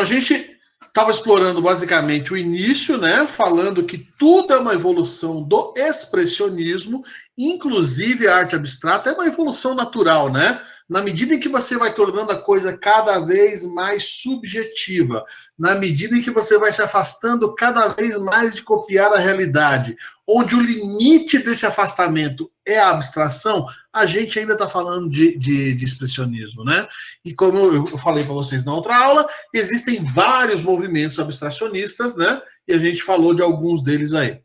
a gente estava explorando basicamente o início, né? Falando que tudo é uma evolução do expressionismo, inclusive a arte abstrata é uma evolução natural, né? Na medida em que você vai tornando a coisa cada vez mais subjetiva, na medida em que você vai se afastando cada vez mais de copiar a realidade, onde o limite desse afastamento é a abstração, a gente ainda está falando de expressionismo, né? E como eu falei para vocês na outra aula, existem vários movimentos abstracionistas, né? E a gente falou de alguns deles aí.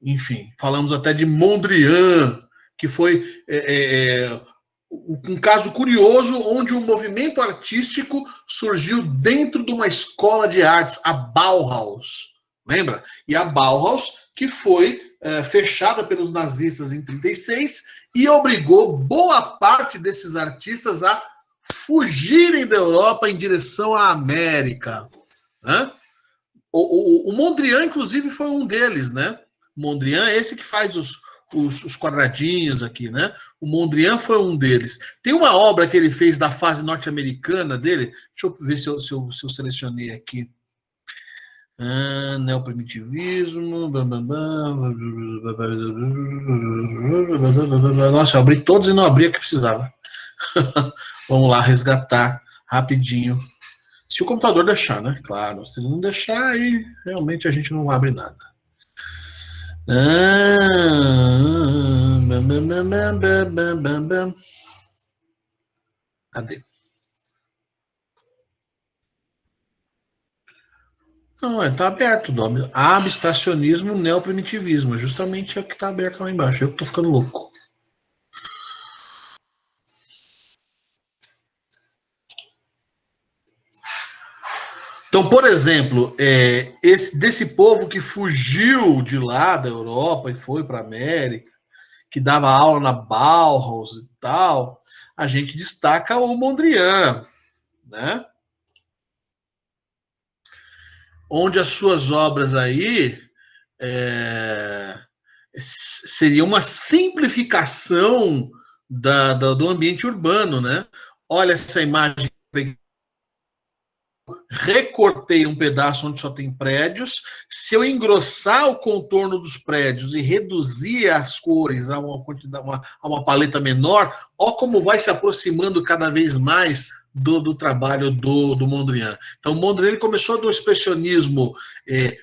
Enfim, falamos até de Mondrian, que foi um caso curioso onde um movimento artístico surgiu dentro de uma escola de artes, a Bauhaus. Lembra? E a Bauhaus, que foi fechada pelos nazistas em 1936 e obrigou boa parte desses artistas a fugirem da Europa em direção à América. Né? O Mondrian, inclusive, foi um deles, né? O Mondrian é esse que faz os quadradinhos aqui, né? O Mondrian foi um deles. Tem uma obra que ele fez da fase norte-americana dele, deixa eu ver se eu selecionei aqui. Neoprimitivismo. Nossa, eu abri todos e não abri a que precisava. Vamos lá, resgatar rapidinho. Se o computador deixar, né? Claro, se ele não deixar, aí realmente a gente não abre nada. Cadê? Não, está aberto. Abstracionismo, neoprimitivismo. Justamente é o que está aberto lá embaixo. Eu que tô ficando louco. Então, por exemplo, desse povo que fugiu de lá da Europa e foi para a América, que dava aula na Bauhaus e tal, a gente destaca o Mondrian, né? Onde as suas obras aí seria uma simplificação do ambiente urbano, né? Olha essa imagem, recortei um pedaço onde só tem prédios. Se eu engrossar o contorno dos prédios e reduzir as cores a uma paleta menor, ó como vai se aproximando cada vez mais do trabalho do Mondrian. Então, o Mondrian ele começou do expressionismo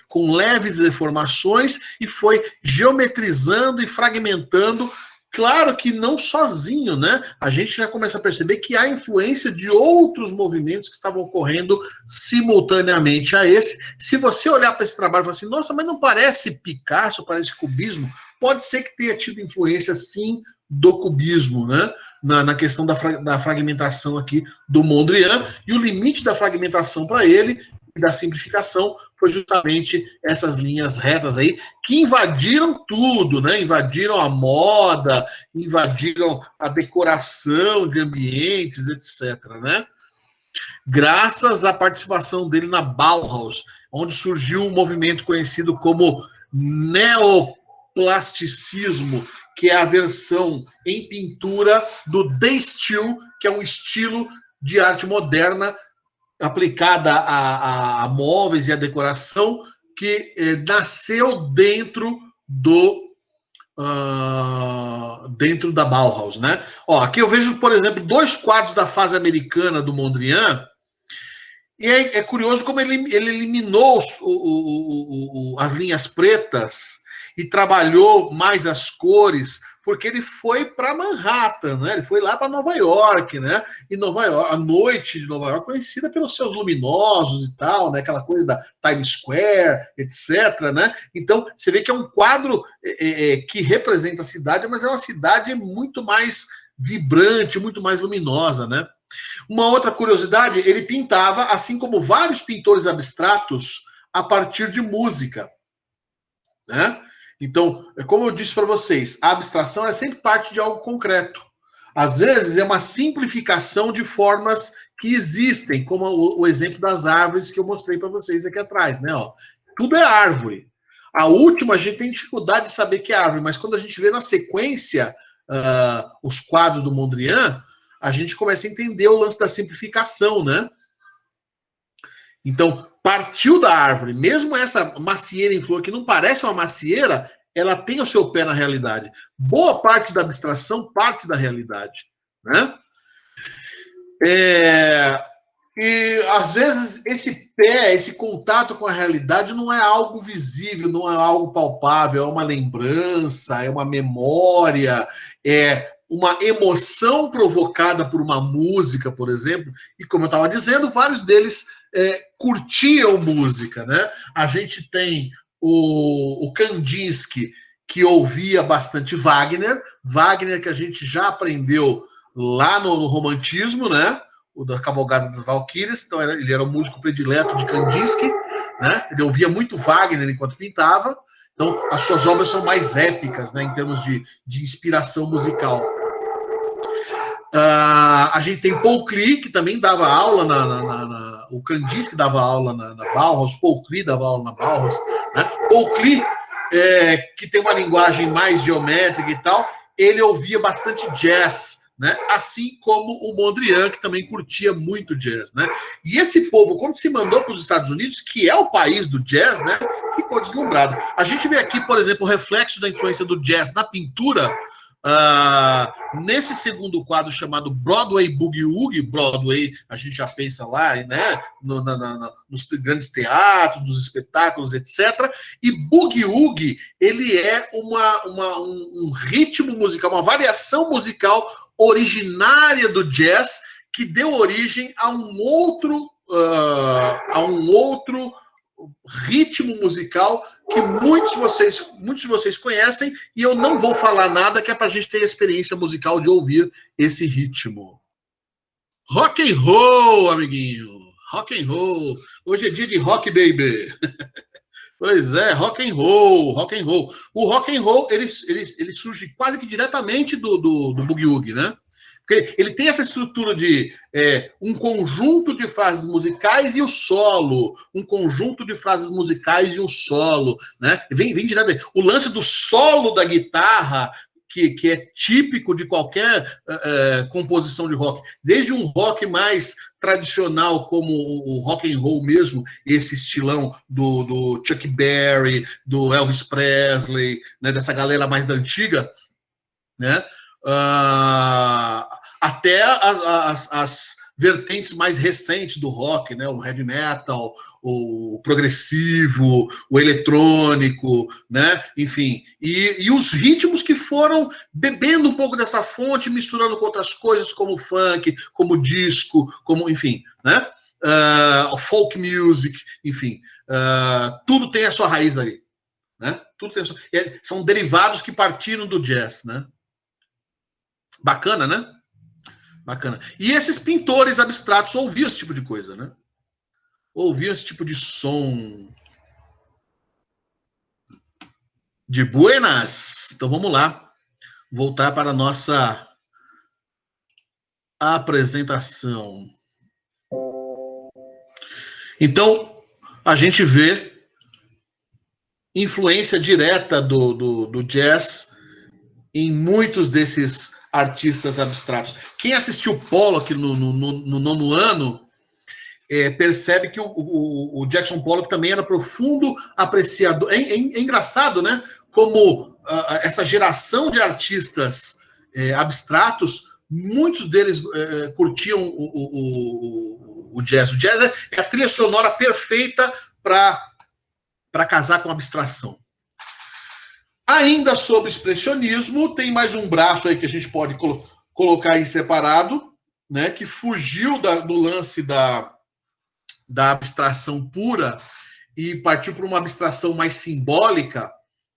com leves deformações e foi geometrizando e fragmentando. Claro que não sozinho, né? A gente já começa a perceber que há influência de outros movimentos que estavam ocorrendo simultaneamente a esse. Se você olhar para esse trabalho e falar assim, nossa, mas não parece Picasso, parece cubismo, pode ser que tenha tido influência, sim, do cubismo, né? Na questão da fragmentação aqui do Mondrian, e o limite da fragmentação para ele e da simplificação foi justamente essas linhas retas aí, que invadiram tudo, né? Invadiram a moda, invadiram a decoração de ambientes, etc., né? Graças à participação dele na Bauhaus, onde surgiu um movimento conhecido como neoplasticismo, que é a versão em pintura do De-Stil, que é um estilo de arte moderna aplicada a móveis e a decoração, que nasceu dentro dentro da Bauhaus, né? Ó, aqui eu vejo, por exemplo, 2 quadros da fase americana do Mondrian, e é curioso como ele eliminou as linhas pretas e trabalhou mais as cores, porque ele foi para Manhattan, né? Ele foi lá para Nova York, né? E Nova York, a noite de Nova York conhecida pelos seus luminosos e tal, né? Aquela coisa da Times Square, etc., né? Então você vê que é um quadro que representa a cidade, mas é uma cidade muito mais vibrante, muito mais luminosa, né? Uma outra curiosidade, ele pintava, assim como vários pintores abstratos, a partir de música, né? Então, como eu disse para vocês, a abstração é sempre parte de algo concreto. Às vezes é uma simplificação de formas que existem, como o exemplo das árvores que eu mostrei para vocês aqui atrás, né? Ó, tudo é árvore. A última a gente tem dificuldade de saber que é árvore, mas quando a gente vê na sequência os quadros do Mondrian, a gente começa a entender o lance da simplificação, né? Então, partiu da árvore. Mesmo essa macieira em flor, que não parece uma macieira, ela tem o seu pé na realidade. Boa parte da abstração parte da realidade, né? E às vezes esse pé, esse contato com a realidade não é algo visível, não é algo palpável, é uma lembrança, é uma memória, é uma emoção provocada por uma música, por exemplo. E como eu estava dizendo, vários deles curtiam música, né? A gente tem o Kandinsky, que ouvia bastante Wagner que a gente já aprendeu lá no romantismo, né? O da Cavalgada das Valquírias, então ele era o músico predileto de Kandinsky, né? Ele ouvia muito Wagner enquanto pintava, então as suas obras são mais épicas, né, em termos de inspiração musical. A gente tem Paul Klee, que também dava aula o Kandinsky dava aula na Bauhaus, Paul Klee dava aula na Bauhaus, né? Paul Klee, que tem uma linguagem mais geométrica e tal, ele ouvia bastante jazz, né? Assim como o Mondrian, que também curtia muito jazz, né? E esse povo, quando se mandou para os Estados Unidos, que é o país do jazz, né, ficou deslumbrado. A gente vê aqui, por exemplo, o reflexo da influência do jazz na pintura, nesse segundo quadro chamado Broadway Boogie Woogie. Broadway, a gente já pensa lá, né, nos grandes teatros, nos espetáculos, etc. E Boogie Woogie, ele é um ritmo musical, uma variação musical originária do jazz, que deu origem a um outro ritmo musical que muitos de vocês conhecem, e eu não vou falar nada, que é para a gente ter a experiência musical de ouvir esse ritmo. Rock and roll, amiguinho. Rock and roll. Hoje é dia de rock, baby. Pois é, rock and roll, rock and roll. O rock and roll, ele surge quase que diretamente do Boogie Woogie, né? Porque ele tem essa estrutura de um conjunto de frases musicais e o solo, um conjunto de frases musicais e um solo, né? Vem direto. O lance do solo da guitarra, que é típico de qualquer composição de rock, desde um rock mais tradicional, como o rock and roll mesmo, esse estilão do Chuck Berry, do Elvis Presley, né, dessa galera mais da antiga, né? Até as vertentes mais recentes do rock, né? O heavy metal, o progressivo, o eletrônico, né? Enfim, e os ritmos que foram bebendo um pouco dessa fonte, misturando com outras coisas, como funk, como disco, como, enfim, né? Folk music, enfim, tudo tem a sua raiz aí, né? Tudo tem a sua... São derivados que partiram do jazz, né? Bacana, né? Bacana. E esses pintores abstratos ouviam esse tipo de coisa, né? Ouviam esse tipo de som. De buenas. Então vamos lá. Voltar para a nossa apresentação. Então, a gente vê influência direta do jazz em muitos desses artistas abstratos. Quem assistiu Pollock no nono ano percebe que o Jackson Pollock também era profundo apreciador. É engraçado, né? Como essa geração de artistas abstratos, muitos deles curtiam o jazz. O jazz é a trilha sonora perfeita para casar com a abstração. Ainda sobre expressionismo, tem mais um braço aí que a gente pode colocar em separado, né, que fugiu do lance da abstração pura e partiu para uma abstração mais simbólica,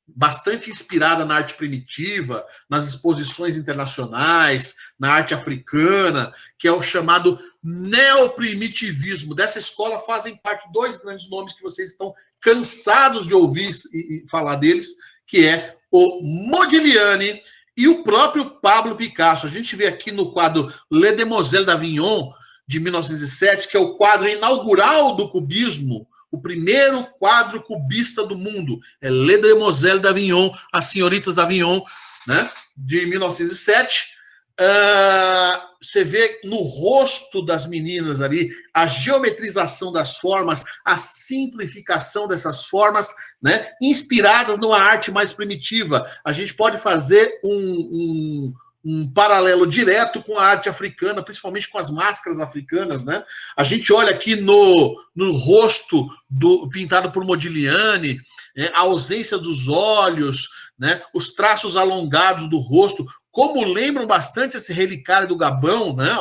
bastante inspirada na arte primitiva, nas exposições internacionais, na arte africana, que é o chamado neoprimitivismo. Dessa escola fazem parte dois grandes nomes que vocês estão cansados de ouvir e falar deles, que é o Modigliani e o próprio Pablo Picasso. A gente vê aqui no quadro Les Demoiselles d'Avignon, de 1907, que é o quadro inaugural do cubismo, o primeiro quadro cubista do mundo. É Les Demoiselles d'Avignon, As Senhoritas d'Avignon, né, de 1907. Você vê no rosto das meninas ali a geometrização das formas, a simplificação dessas formas, né, inspiradas numa arte mais primitiva. A gente pode fazer um paralelo direto com a arte africana, principalmente com as máscaras africanas, né? A gente olha aqui no rosto pintado por Modigliani, a ausência dos olhos, né, os traços alongados do rosto, como lembram bastante esse relicário do Gabão, né,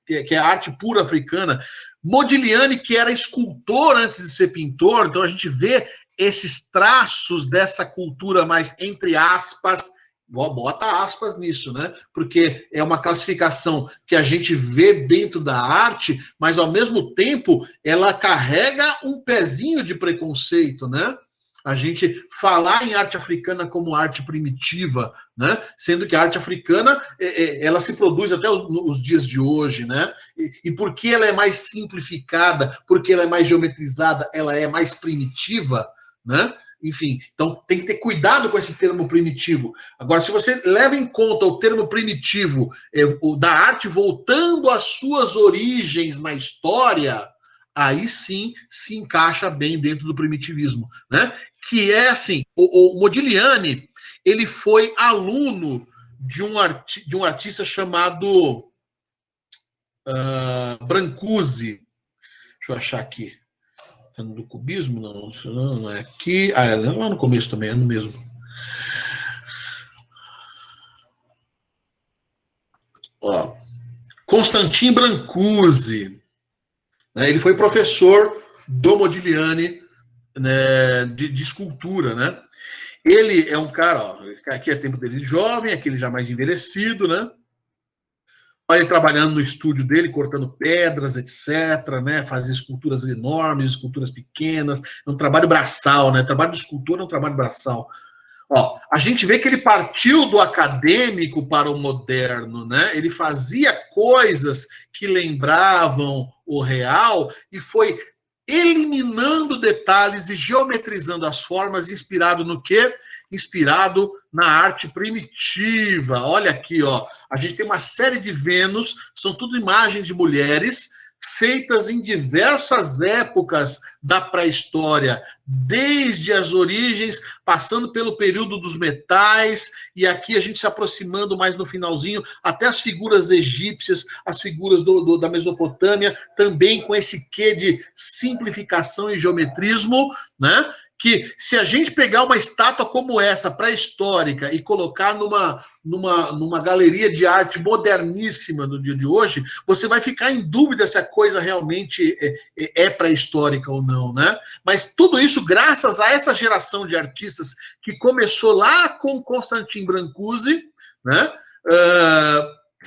que é a arte pura africana. Modigliani, que era escultor antes de ser pintor, então a gente vê esses traços dessa cultura mais, entre aspas, bota aspas nisso, né? Porque é uma classificação que a gente vê dentro da arte, mas ao mesmo tempo ela carrega um pezinho de preconceito, né? A gente falar em arte africana como arte primitiva, né? Sendo que a arte africana ela se produz até os dias de hoje, né? E porque ela é mais simplificada, porque ela é mais geometrizada, ela é mais primitiva, né? Enfim, então tem que ter cuidado com esse termo primitivo. Agora, se você leva em conta o termo primitivo da arte voltando às suas origens na história, aí sim se encaixa bem dentro do primitivismo, né? Que é assim, o Modigliani, ele foi aluno de um artista chamado Brancusi. Deixa eu achar aqui. Ano do cubismo? Não é aqui. É lá no começo também, é no mesmo. Ó, Constantin Brancusi. Né, ele foi professor do Modigliani, né, de escultura, né? Ele é um cara, ó, aqui é tempo dele de jovem, aquele já mais envelhecido, né? Olha ele trabalhando no estúdio dele, cortando pedras, etc., né? Fazia esculturas enormes, esculturas pequenas. É um trabalho braçal, né? O trabalho do escultor é um trabalho braçal. Ó, a gente vê que ele partiu do acadêmico para o moderno, né? Ele fazia coisas que lembravam o real e foi eliminando detalhes e geometrizando as formas, inspirado no quê? Inspirado na arte primitiva. Olha aqui, ó. A gente tem uma série de Vênus, são tudo imagens de mulheres feitas em diversas épocas da pré-história, desde as origens, passando pelo período dos metais, e aqui a gente se aproximando mais no finalzinho, até as figuras egípcias, as figuras da Mesopotâmia, também com esse quê de simplificação e geometrismo, né? Que se a gente pegar uma estátua como essa, pré-histórica, e colocar numa galeria de arte moderníssima do dia de hoje, você vai ficar em dúvida se a coisa realmente é pré-histórica ou não, né? Mas tudo isso graças a essa geração de artistas que começou lá com Constantin Brancusi, né?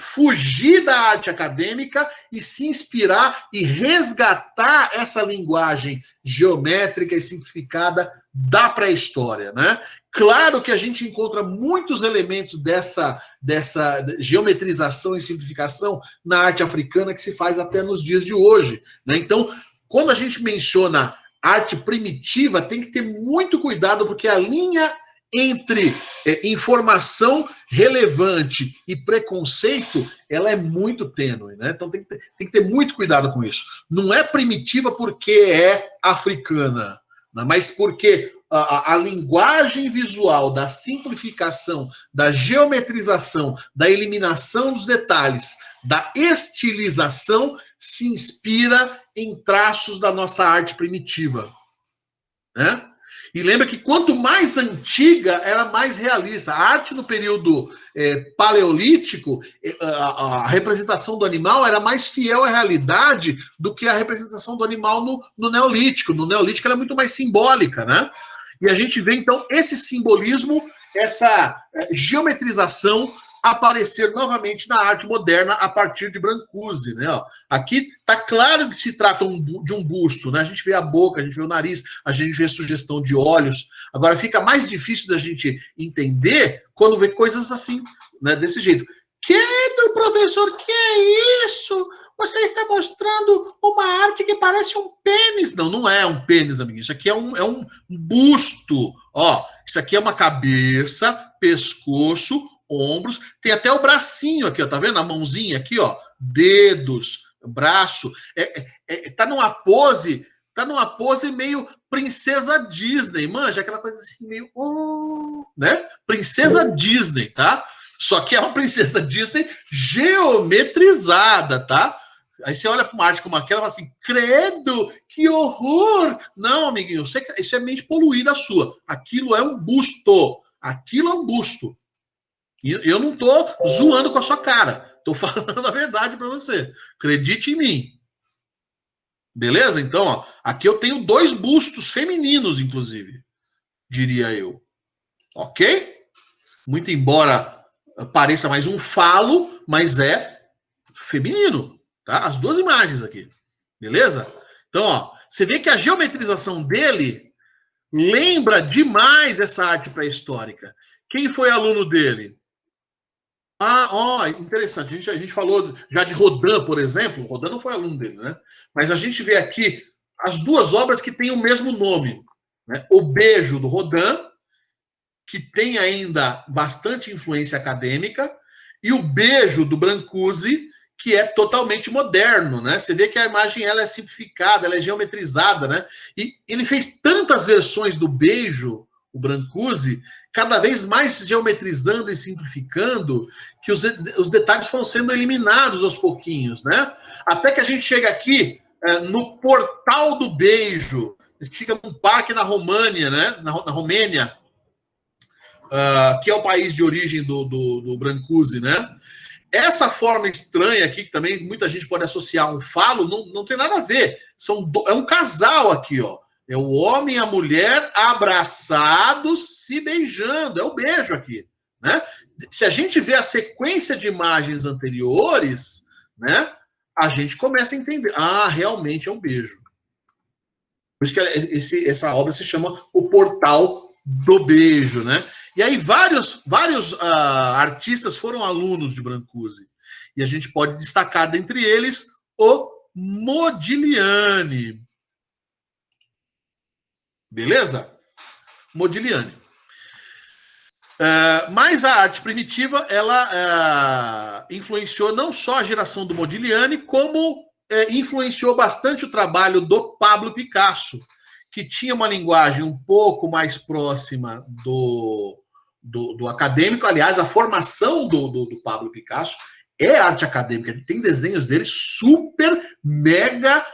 Fugir da arte acadêmica e se inspirar e resgatar essa linguagem geométrica e simplificada da pré-história, né? Claro que a gente encontra muitos elementos dessa geometrização e simplificação na arte africana que se faz até nos dias de hoje, né? Então, quando a gente menciona arte primitiva, tem que ter muito cuidado, porque a linha entre informação relevante e preconceito, ela é muito tênue, né? Então tem que ter muito cuidado com isso. Não é primitiva porque é africana, né? Mas porque a linguagem visual da simplificação, da geometrização, da eliminação dos detalhes, da estilização, se inspira em traços da nossa arte primitiva, né? E lembra que quanto mais antiga, era mais realista. A arte no período paleolítico, a representação do animal era mais fiel à realidade do que a representação do animal no Neolítico. No Neolítico ela é muito mais simbólica, né? E a gente vê, então, esse simbolismo, essa geometrização aparecer novamente na arte moderna a partir de Brancusi, né? Aqui está claro que se trata de um busto, né? A gente vê a boca, a gente vê o nariz, a gente vê a sugestão de olhos. Agora fica mais difícil da gente entender quando vê coisas assim, né? Desse jeito. Querido professor, que é isso? Você está mostrando uma arte que parece um pênis. Não, não é um pênis, amiguinho. Isso aqui é um busto. Ó, isso aqui é uma cabeça, pescoço, ombros, tem até o bracinho aqui, ó, tá vendo? A mãozinha aqui, ó, dedos, braço. Tá numa pose meio princesa Disney, manja, aquela coisa assim meio, né? Princesa Disney, tá? Só que é uma princesa Disney geometrizada, tá? Aí você olha para uma arte como aquela e fala assim, credo, que horror! Não, amiguinho, isso é mente poluída sua. Aquilo é um busto. Aquilo é um busto. E eu não tô zoando com a sua cara. Tô falando a verdade para você. Acredite em mim. Beleza? Então, ó, aqui eu tenho 2 bustos femininos, inclusive, diria eu. Ok? Muito embora pareça mais um falo, mas é feminino. Tá? As 2 imagens aqui. Beleza? Então, ó, você vê que a geometrização dele lembra demais essa arte pré-histórica. Quem foi aluno dele? Interessante. A gente falou já de Rodin, por exemplo. Rodin não foi aluno dele, né? Mas a gente vê aqui as 2 obras que têm o mesmo nome. Né? O Beijo, do Rodin, que tem ainda bastante influência acadêmica, e o Beijo, do Brancusi, que é totalmente moderno, né? Você vê que a imagem ela é simplificada, ela é geometrizada, né? E ele fez tantas versões do Beijo, o Brancusi, cada vez mais geometrizando e simplificando, que os detalhes foram sendo eliminados aos pouquinhos, né? Até que a gente chega aqui no Portal do Beijo, que fica num parque na România, né? Na Romênia, que é o país de origem do Brancusi, né? Essa forma estranha aqui, que também muita gente pode associar a um falo, não tem nada a ver. É um casal aqui, ó. É o homem e a mulher abraçados, se beijando. É o beijo aqui, né? Se a gente vê a sequência de imagens anteriores, né? A gente começa a entender. Realmente é um beijo. Por isso que essa obra se chama O Portal do Beijo, né? E aí vários artistas foram alunos de Brancusi. E a gente pode destacar dentre eles o Modigliani. Beleza? Modigliani. Mas a arte primitiva, ela influenciou não só a geração do Modigliani, como influenciou bastante o trabalho do Pablo Picasso, que tinha uma linguagem um pouco mais próxima do acadêmico. Aliás, a formação do Pablo Picasso é arte acadêmica. Tem desenhos dele super, mega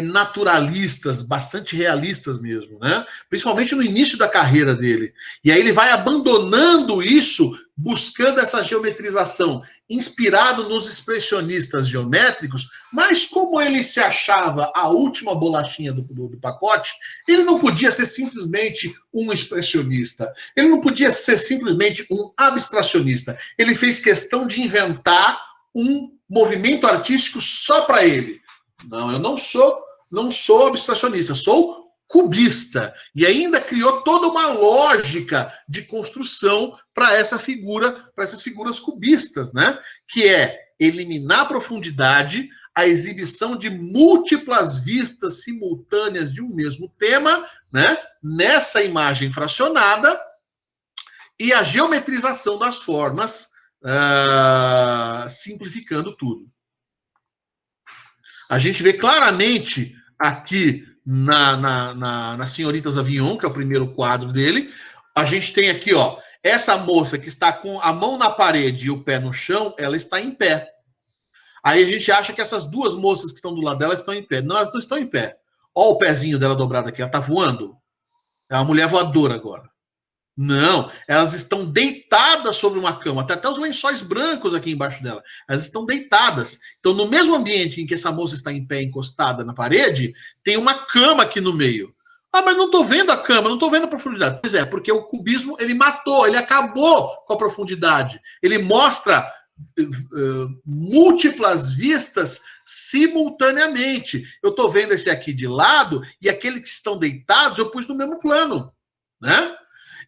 naturalistas, bastante realistas mesmo, né? Principalmente no início da carreira dele. E aí ele vai abandonando isso, buscando essa geometrização, inspirado nos expressionistas geométricos, mas como ele se achava a última bolachinha do pacote, ele não podia ser simplesmente um expressionista, ele não podia ser simplesmente um abstracionista. Ele fez questão de inventar um movimento artístico só para ele. Não, eu não sou abstracionista, sou cubista. E ainda criou toda uma lógica de construção para essas figuras cubistas, né? Que é eliminar a profundidade, a exibição de múltiplas vistas simultâneas de um mesmo tema, né? Nessa imagem fracionada, e a geometrização das formas, simplificando tudo. A gente vê claramente aqui na Senhoritas Avignon, que é o primeiro quadro dele, a gente tem aqui, ó, essa moça que está com a mão na parede e o pé no chão, ela está em pé. Aí a gente acha que essas 2 moças que estão do lado dela estão em pé. Não, elas não estão em pé. Ó o pezinho dela dobrado aqui, ela está voando. É uma mulher voadora agora. Não, elas estão deitadas sobre uma cama. Tem até os lençóis brancos aqui embaixo dela. Elas estão deitadas. Então, no mesmo ambiente em que essa moça está em pé, encostada na parede, tem uma cama aqui no meio. Mas não estou vendo a cama, não estou vendo a profundidade. Pois é, porque o cubismo, ele matou, ele acabou com a profundidade. Ele mostra múltiplas vistas simultaneamente. Eu estou vendo esse aqui de lado e aqueles que estão deitados eu pus no mesmo plano, né?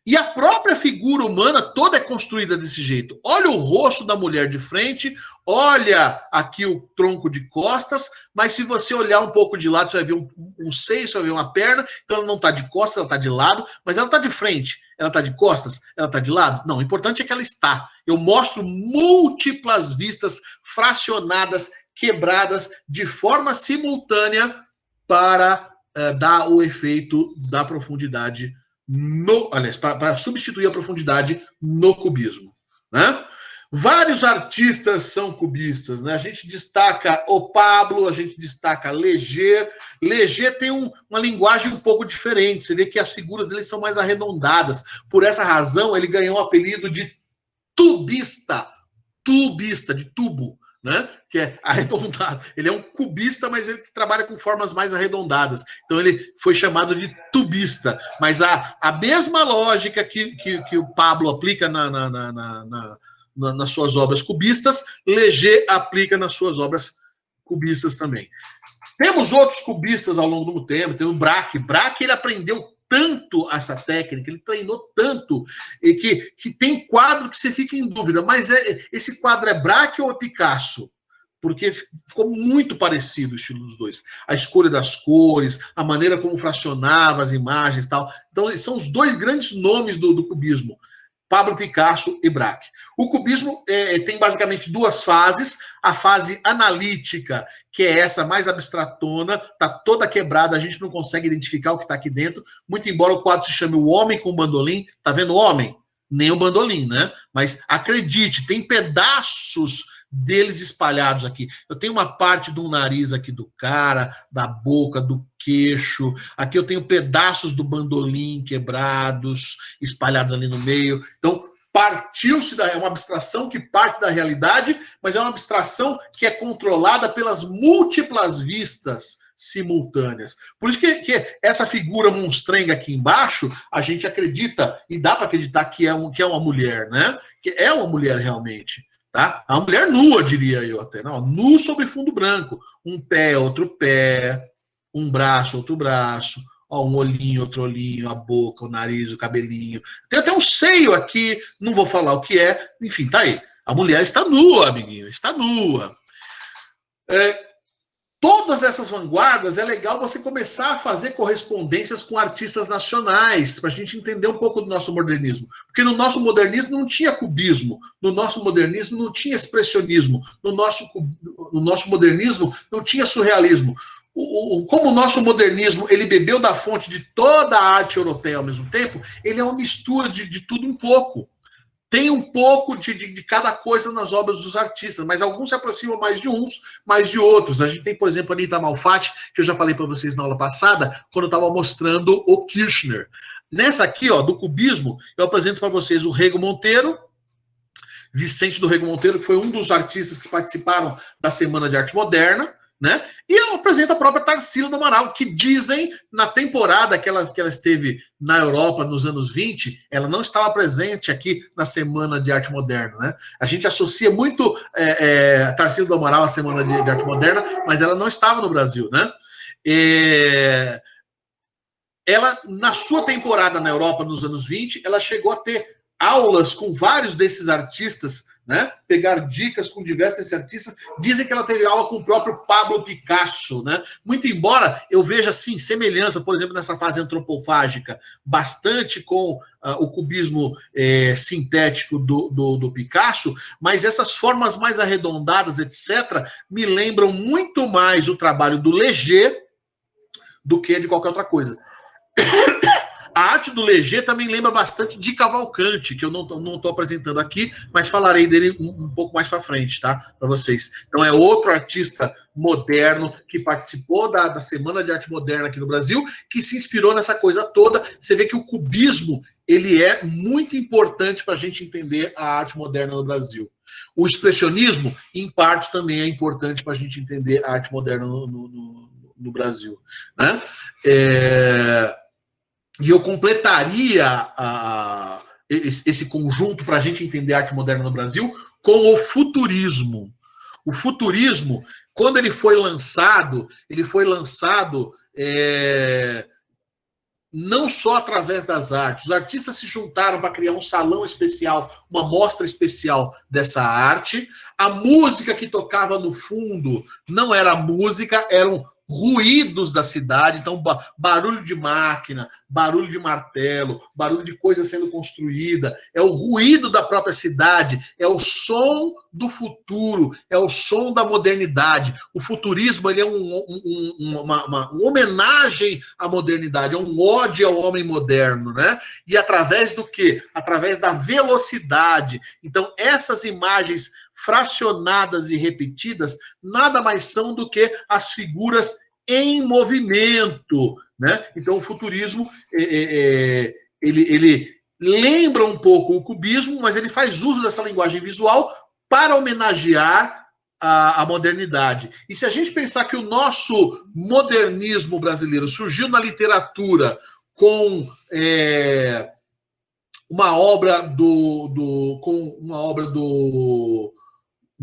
E a própria figura humana toda é construída desse jeito. Olha o rosto da mulher de frente, olha aqui o tronco de costas, mas se você olhar um pouco de lado, você vai ver um seio, você vai ver uma perna, então ela não está de costas, ela está de lado, mas ela está de frente. Ela está de costas? Ela está de lado? Não, o importante é que ela está. Eu mostro múltiplas vistas fracionadas, quebradas, de forma simultânea para dar o efeito da profundidade aliás, para substituir a profundidade no cubismo, né? Vários artistas são cubistas, né? A gente destaca o Pablo, a gente destaca Leger. Leger tem uma linguagem um pouco diferente. Você vê que as figuras dele são mais arredondadas. Por essa razão, ele ganhou o apelido de tubista. Tubista, de tubo, né? Que é arredondado. Ele é um cubista, mas ele trabalha com formas mais arredondadas. Então ele foi chamado de tubista. Mas a mesma lógica que o Pablo aplica nas suas obras cubistas, Leger aplica nas suas obras cubistas também. Temos outros cubistas ao longo do tempo, tem o Braque. Braque, ele aprendeu tanto essa técnica, ele treinou tanto, e que tem quadro que você fica em dúvida, mas esse quadro é Braque ou é Picasso? Porque ficou muito parecido o estilo dos dois. A escolha das cores, a maneira como fracionava as imagens e tal. Então, são os dois grandes nomes do cubismo. Pablo Picasso e Braque. O cubismo tem basicamente duas fases. A fase analítica, que é essa mais abstratona, está toda quebrada, a gente não consegue identificar o que está aqui dentro, muito embora o quadro se chame O Homem com o Bandolim. Tá vendo o homem? Nem o bandolim, né? Mas acredite, tem pedaços deles espalhados aqui. Eu tenho uma parte do nariz aqui do cara, da boca, do queixo. Aqui eu tenho pedaços do bandolim quebrados, espalhados ali no meio. Então, partiu-se é uma abstração que parte da realidade, mas é uma abstração que é controlada pelas múltiplas vistas simultâneas. Por isso que essa figura monstrenga aqui embaixo, a gente acredita, e dá para acreditar que é uma mulher, né? Que é uma mulher realmente. Tá? A mulher nua, diria eu até. Não, nu sobre fundo branco. Um pé, outro pé. Um braço, outro braço. Ó, um olhinho, outro olhinho. A boca, o nariz, o cabelinho. Tem até um seio aqui. Não vou falar o que é. Enfim, tá aí. A mulher está nua, amiguinho. Está nua. Todas essas vanguardas, é legal você começar a fazer correspondências com artistas nacionais, para a gente entender um pouco do nosso modernismo. Porque no nosso modernismo não tinha cubismo, no nosso modernismo não tinha expressionismo, no nosso modernismo não tinha surrealismo. Como o nosso modernismo ele bebeu da fonte de toda a arte europeia ao mesmo tempo, ele é uma mistura de tudo um pouco. Tem um pouco de cada coisa nas obras dos artistas, mas alguns se aproximam mais de uns, mais de outros. A gente tem, por exemplo, a Anita Malfatti, que eu já falei para vocês na aula passada, quando eu estava mostrando o Kirchner. Nessa aqui, ó, do cubismo, eu apresento para vocês o Rego Monteiro, Vicente do Rego Monteiro, que foi um dos artistas que participaram da Semana de Arte Moderna, né? E eu apresento a própria Tarsila do Amaral, que dizem, na temporada que ela esteve na Europa nos anos 20, ela não estava presente aqui na Semana de Arte Moderna, né? A gente associa muito a Tarsila do Amaral à Semana de Arte Moderna, mas ela não estava no Brasil, né? Ela, na sua temporada na Europa nos anos 20, ela chegou a ter aulas com vários desses artistas, né? Pegar dicas com diversos artistas. Dizem que ela teve aula com o próprio Pablo Picasso, né? Muito embora eu veja, assim, semelhança, por exemplo, nessa fase antropofágica, bastante com o cubismo sintético do Picasso, mas essas formas mais arredondadas, etc., me lembram muito mais o trabalho do Leger do que de qualquer outra coisa. A arte do Leger também lembra bastante de Cavalcante, que eu não estou apresentando aqui, mas falarei dele um pouco mais para frente, tá? Para vocês. Então é outro artista moderno que participou da Semana de Arte Moderna aqui no Brasil, que se inspirou nessa coisa toda. Você vê que o cubismo ele é muito importante para a gente entender a arte moderna no Brasil. O expressionismo, em parte, também é importante para a gente entender a arte moderna no Brasil, né? E eu completaria esse conjunto para a gente entender a arte moderna no Brasil com o futurismo. O futurismo, quando ele foi lançado não só através das artes. Os artistas se juntaram para criar um salão especial, uma mostra especial dessa arte. A música que tocava no fundo não era música, eram ruídos da cidade, então barulho de máquina, barulho de martelo, barulho de coisa sendo construída, é o ruído da própria cidade, é o som do futuro, é o som da modernidade. O futurismo ele é uma homenagem à modernidade, é um ódio ao homem moderno, né? E através do quê? Através da velocidade. Então, essas imagens fracionadas e repetidas nada mais são do que as figuras em movimento, né? Então o futurismo ele lembra um pouco o cubismo, mas ele faz uso dessa linguagem visual para homenagear a modernidade. E se a gente pensar que o nosso modernismo brasileiro surgiu na literatura com uma obra do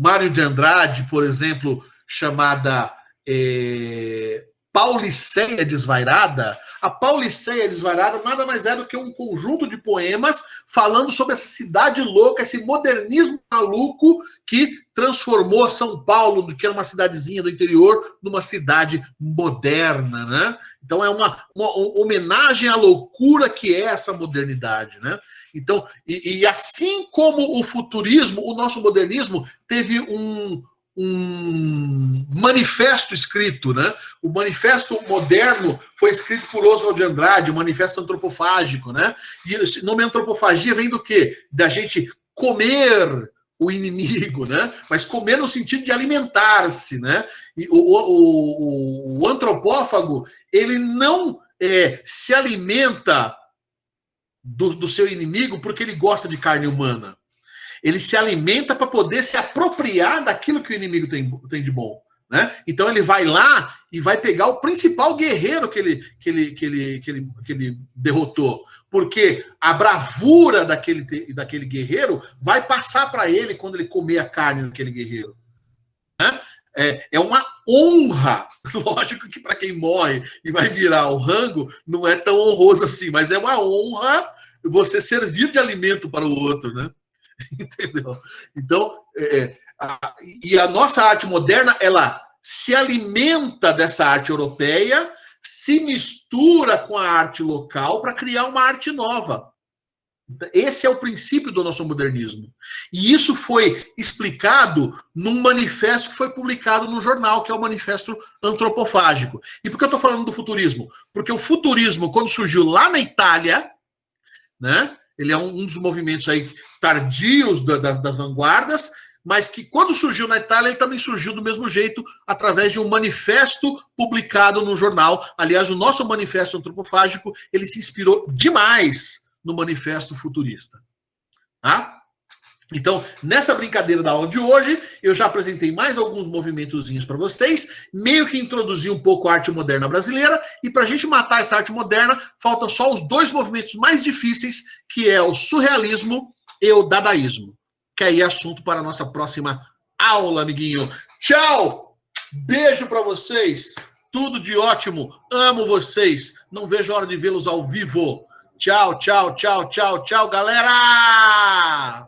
Mário de Andrade, por exemplo, chamada Pauliceia Desvairada. A Pauliceia Desvairada nada mais é do que um conjunto de poemas falando sobre essa cidade louca, esse modernismo maluco que transformou São Paulo, que era uma cidadezinha do interior, numa cidade moderna, né? Então é uma homenagem à loucura que é essa modernidade, né? Então, e assim como o futurismo, o nosso modernismo teve um manifesto escrito, né? O manifesto moderno foi escrito por Oswald de Andrade, o manifesto antropofágico, né? E esse nome antropofagia vem do quê? Da gente comer o inimigo, né? Mas comer no sentido de alimentar-se, né? E o antropófago, ele não se alimenta do seu inimigo porque ele gosta de carne humana. Ele se alimenta para poder se apropriar daquilo que o inimigo tem de bom, né? Então ele vai lá e vai pegar o principal guerreiro que ele derrotou, porque a bravura daquele guerreiro vai passar para ele quando ele comer a carne daquele guerreiro, né? É uma honra, lógico que para quem morre e vai virar o rango não é tão honroso assim, mas é uma honra você servir de alimento para o outro, né? Entendeu? Então, a nossa arte moderna, ela se alimenta dessa arte europeia, se mistura com a arte local para criar uma arte nova. Esse é o princípio do nosso modernismo. E isso foi explicado num manifesto que foi publicado no jornal, que é o Manifesto Antropofágico. E por que eu estou falando do futurismo? Porque o futurismo, quando surgiu lá na Itália, né? Ele é um dos movimentos aí tardios das vanguardas, mas que quando surgiu na Itália, ele também surgiu do mesmo jeito, através de um manifesto publicado no jornal. Aliás, o nosso manifesto antropofágico, ele se inspirou demais no manifesto futurista. Tá? Então, nessa brincadeira da aula de hoje, eu já apresentei mais alguns movimentozinhos para vocês, meio que introduzi um pouco a arte moderna brasileira, e para a gente matar essa arte moderna, faltam só os dois movimentos mais difíceis, que é o surrealismo e o dadaísmo, que aí é assunto para a nossa próxima aula, amiguinho. Tchau! Beijo para vocês, tudo de ótimo, amo vocês, não vejo a hora de vê-los ao vivo. Tchau, tchau, tchau, tchau, tchau, galera!